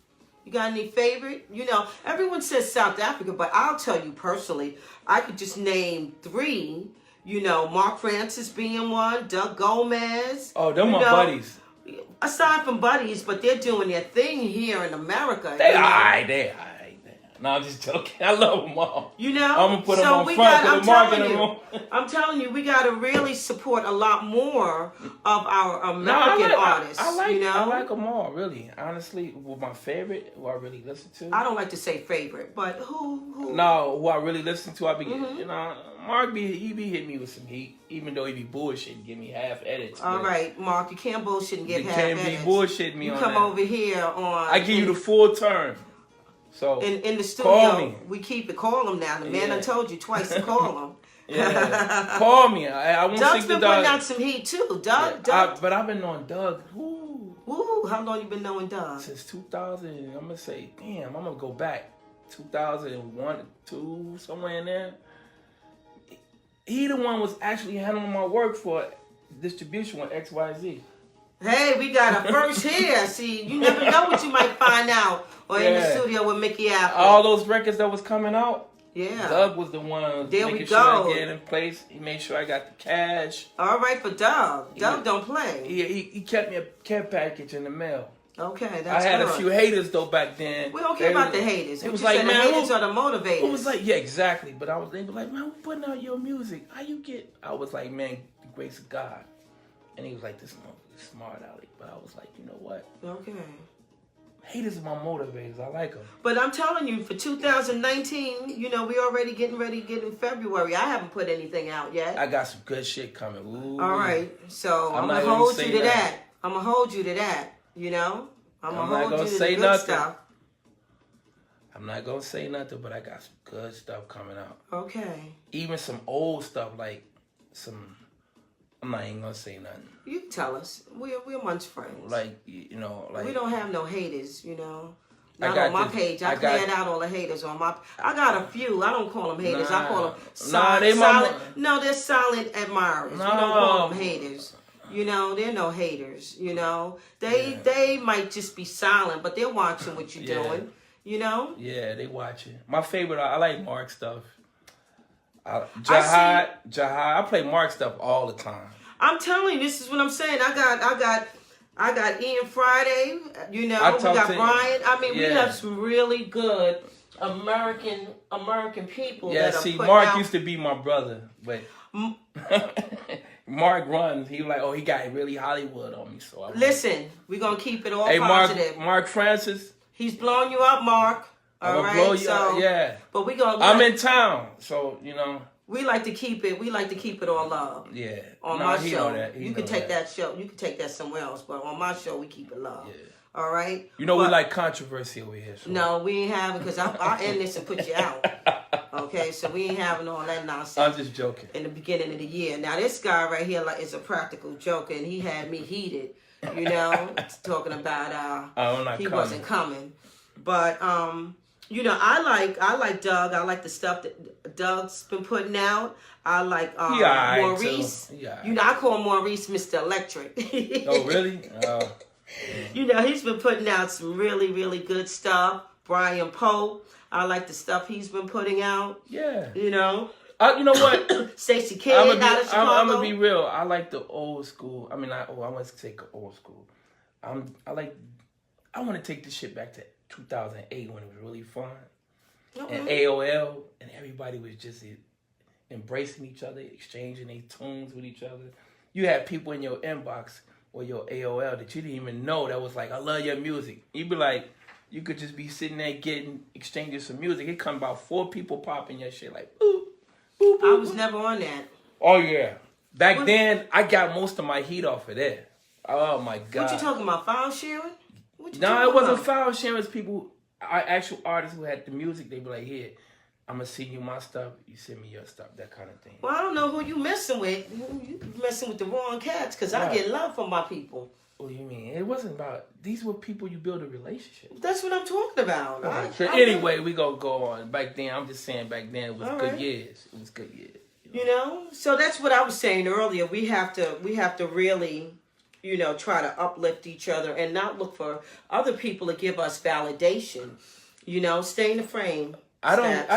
You got any favorite? You know, everyone says South Africa, but I'll tell you personally, I could just name 3. You know, Mark Francis being one, Doug Gomez.
Oh, them my buddies.
Aside from buddies, but they're doing their thing here in America.
They all right. No, I'm just joking. I love them all.
You know?
I'm going to put them on front for the marketing room.
I'm telling you, we got to really support a lot more of our American artists.
I like them all, really. Honestly, my favorite, who I really listen to.
I don't like to say favorite, but who?
No, who I really listen to, you know, Mark, he be hitting me with some heat, even though he be bullshitting, give me half edits.
All right, Mark, you can't bullshit and give half edits.
You can't be bullshitting me on that.
You come over here on...
I give you the full term. So
in the studio, we keep it. Call him now. The man done told you twice to call him.
Yeah, call me. I won't
Doug's been putting out some heat too. Doug.
But I've been knowing Doug.
Woo! How long you been knowing Doug?
Since 2000. I'm gonna say, damn. I'm gonna go back 2001, 2, somewhere in there. He the one was actually handling my work for distribution with XYZ.
Hey, we got a first here. See, you never know what you might find out or in the studio with Mikki Afflick.
All those records that was coming out.
Yeah.
Doug was the one making sure I get in place. He made sure I got the cash.
All right for Doug. Doug don't play.
He kept me a care package in the mail.
Okay, that's
I had a few haters though back then.
We don't care about the haters.
It was like, man,
the haters are the motivators.
It was like, yeah, exactly. But they were like, man, we're putting out your music. How you get? I was like, man, the grace of God. And he was like, this is smart, Alec. But I was like, you know what?
Okay.
Haters are my motivators. I like them.
But I'm telling you, for 2019, we already getting ready to get in February. I haven't put anything out yet.
I got some good shit coming. Ooh.
All right. So I'm going to hold you to that. I'm going to hold you to that, I'm not going to say nothing. Stuff.
I'm not going to say nothing, but I got some good stuff coming out.
Okay.
Even some old stuff, like some... I'm not even gonna say nothing.
You can tell us. We're amongst friends.
Like
we don't have no haters, Not on my page. I cleared out all the haters on my. I got a few. I don't call them haters. I call them solid. No, they're silent admirers. We don't call them haters. They're no haters. They might just be silent, but they're watching what you're doing.
Yeah, they watching. My favorite. I like Marques stuff. Jihad. I play Marques stuff all the time.
I'm telling you, this is what I'm saying. I got Ian Friday. We got Brian. I mean, we have some really good American people.
Yeah, see, Mark used to be my brother, but Mark runs. He was like, oh, he got really Hollywood on me. So listen,
we're gonna keep it all positive.
Mark Francis.
He's blowing you up, Mark. All right, blow you up,
yeah.
But we gonna.
I'm in town, so
We like to keep it. We like to keep it all love.
Yeah.
On my show, you can take that show. You can take that somewhere else, but on my show, we keep it love. Yeah. All right.
We like controversy over here. So.
No, we ain't having because I'll end this and put you out. Okay, so we ain't having all that nonsense.
I'm just joking.
In the beginning of the year. Now this guy right here is a practical joker, and he had me heated. Talking about he wasn't coming, but I like Doug. I like the stuff that Doug's been putting out. I like Maurice. I call Maurice Mr. Electric.
Oh, really?
He's been putting out some really, really good stuff. Brian Pope. I like the stuff he's been putting out.
Yeah.
You know
what?
Stacey Kidd out of Chicago.
I'm gonna be real. I like the old school. I mean, I want to take old school. I want to take this shit back to 2008 when it was really fun. Okay. And AOL, and everybody was just embracing each other, exchanging their tunes with each other. You had people in your inbox or your AOL that you didn't even know that was like, I love your music. You'd be like, you could just be sitting there exchanging some music. It come about 4 people popping your shit like, boop, boop, boop.
I was never on that.
Oh, yeah. Back then, I got most of my heat off of there. Oh, my God.
What you talking about, file sharing?
No, it wasn't file sharing. It was people, actual artists who had the music. They be like, here, I'm going to send you my stuff. You send me your stuff, that kind of thing.
Well, I don't know who you messing with. You messing with the wrong cats because I get love from my people.
What do you mean? It wasn't about, these were people you build a relationship with.
That's what I'm talking about.
Anyway, we going to go on. Back then, I'm just saying back then it was good years. It was good years.
So that's what I was saying earlier. We have to really, try to uplift each other and not look for other people to give us validation. Stay in the frame.
I don't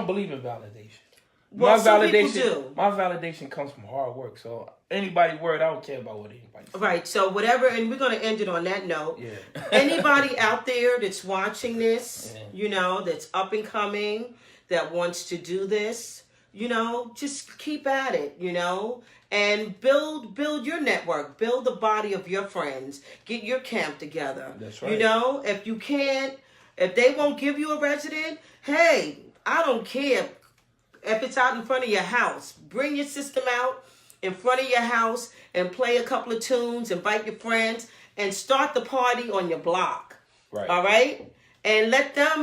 believe in validation.
Well, some people do.
My validation comes from hard work. So anybody word, I don't care about what anybody says.
Right. So whatever, and we're going to end it on that note.
Yeah. Anybody
out there that's watching this, that's up and coming, that wants to do this, just keep at it, and build your network, build the body of your friends, get your camp together.
That's right.
If they won't give you a resident, hey, I don't care. If it's out in front of your house, bring your system out in front of your house and play a couple of tunes, invite your friends, and start the party on your block.
Right.
All right? And let them,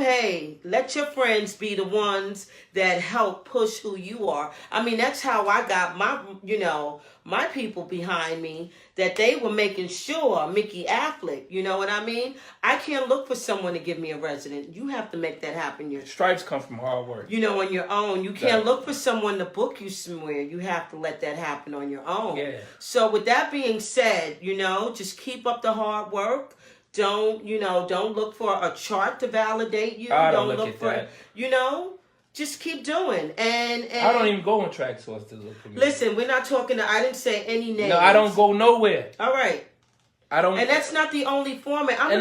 let your friends be the ones that help push who you are. I mean, that's how I got my people behind me, that they were making sure, Mikki Afflick, you know what I mean? I can't look for someone to give me a resident. You have to make that happen yourself.
Stripes come from hard work.
On your own. You can't look for someone to book you somewhere. You have to let that happen on your own.
Yeah.
So with that being said, just keep up the hard work. Don't look for a chart to validate you.
I don't look for that.
Just keep doing. And
I don't even go on Traxsource to look for me.
Listen, we're not talking I didn't say any names.
No, I don't go nowhere.
All right.
I don't.
And that's not the only format.
I'm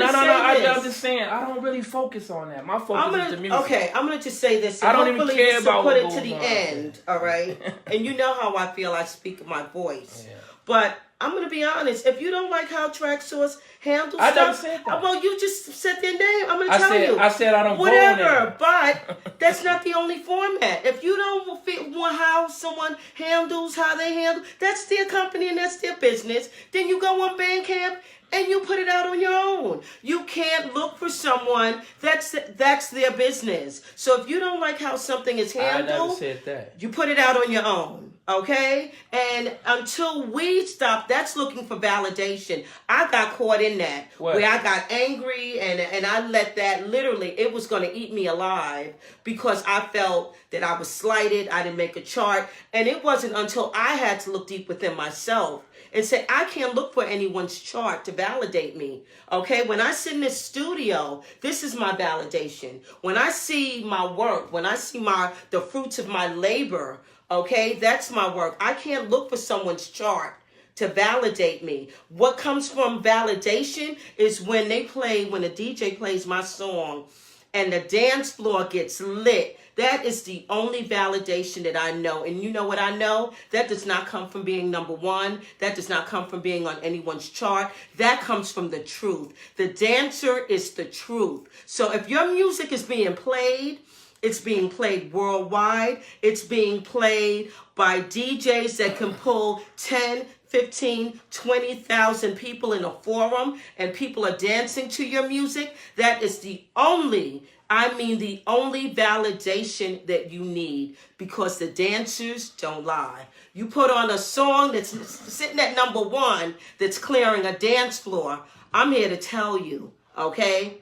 just saying, I don't really focus on that. My focus is the music.
Okay, I'm gonna just say this.
I don't even care about
put
what
it to the end. All right. And you know how I feel. I speak my voice.
Yeah.
But I'm gonna be honest. If you don't like how Traxsource handles
I
stuff,
never said that.
Well, you just said their name. I'm gonna tell you.
I said I don't
whatever,
go on there.
But that's not the only format. If you don't want how someone handles how they handle, that's their company and that's their business. Then you go on Bandcamp and you put it out on your own. You can't look for someone. That's their business. So if you don't like how something is handled,
I never said that.
You put it out on your own. Okay? And until we stop, that's looking for validation. I got caught in that.
What?
Where I got angry and I let that literally, it was going to eat me alive because I felt that I was slighted. I didn't make a chart. And it wasn't until I had to look deep within myself and say, I can't look for anyone's chart to validate me. Okay? When I sit in this studio, this is my validation. When I see my work, when I see the fruits of my labor, okay, that's my work. I can't look for someone's chart to validate me. What comes from validation is when a DJ plays my song and the dance floor gets lit. That is the only validation that I know. And you know what I know? That does not come from being number one. That does not come from being on anyone's chart. That comes from the truth. The dancer is the truth. So if your music is being played, it's being played worldwide. It's being played by DJs that can pull 10, 15, 20,000 people in a forum and people are dancing to your music. That is the only validation that you need, because the dancers don't lie. You put on a song that's sitting at number one, that's clearing a dance floor. I'm here to tell you, okay?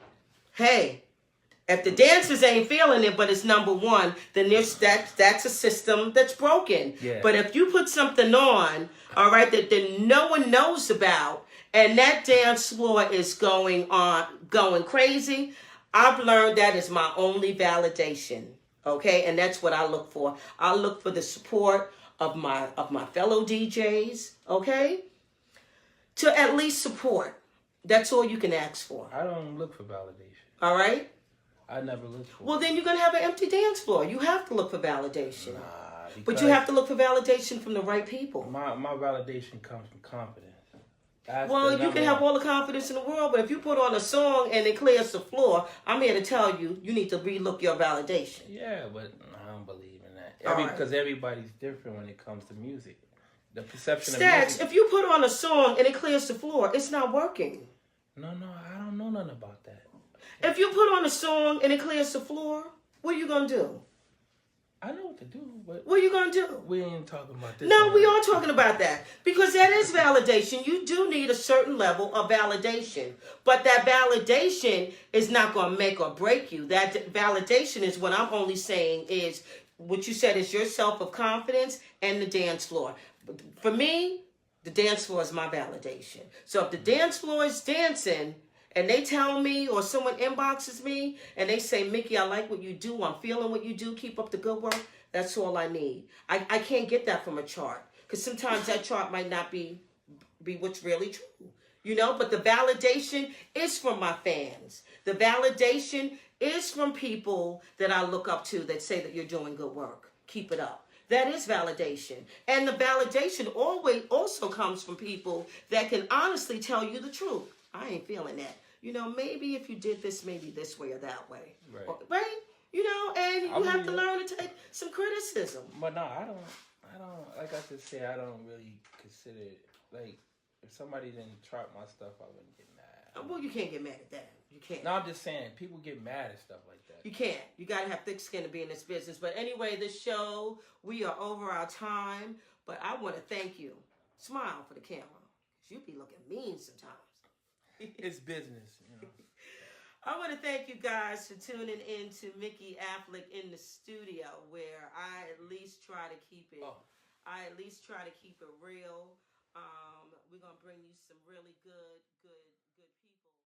Hey, if the dancers ain't feeling it, but it's number one, then that's a system that's broken.
Yeah.
But if you put something on, all right, that no one knows about, and that dance floor is going crazy, I've learned that is my only validation. Okay, and that's what I look for. I look for the support of my fellow DJs. Okay, to at least support. That's all you can ask for.
I don't look for validation.
All right.
I never look for.
Well, then you're gonna have an empty dance floor. You have to look for validation.
Nah,
but you have to look for validation from the right people.
My validation comes from confidence.
Well, you can have all the confidence in the world, but if you put on a song and it clears the floor, I'm here to tell you, you need to relook your validation.
Yeah, but I don't believe in that. Because everybody's different when it comes to music. The perception of
Stax,
music.
if you put on a song and it clears the floor, it's not working.
No, I don't know nothing about that.
If you put on a song and it clears the floor, what are you going to do?
I know what to do, but...
What are you going to do?
We ain't talking about this.
No, we are talking about that. Because that is validation. You do need a certain level of validation. But that validation is not going to make or break you. That validation is what I'm only saying is, what you said is your self of confidence and the dance floor. For me, the dance floor is my validation. So if the dance floor is dancing, and they tell me, or someone inboxes me, and they say, Mikki, I like what you do. I'm feeling what you do. Keep up the good work. That's all I need. I can't get that from a chart. Because sometimes that chart might not be what's really true. You know, but the validation is from my fans. The validation is from people that I look up to that say that you're doing good work. Keep it up. That is validation. And the validation always also comes from people that can honestly tell you the truth. I ain't feeling that. You know, maybe if you did this, maybe this way or that way.
Right.
Right? You know, and you have to learn to take some criticism.
But no, I don't, like I just said, I don't really consider it, like, if somebody didn't chart my stuff, I wouldn't get mad.
Well, you can't get mad at that. You can't.
No, I'm just saying, people get mad at stuff like that.
You can't. You got to have thick skin to be in this business. But anyway, this show, we are over our time. But I want to thank you. Smile for the camera. Because you be looking mean sometimes.
It's business, you know.
I want to thank you guys for tuning in to Mikki Afflick in the studio, where I at least try to keep it. I at least try to keep it real. We're gonna bring you some really good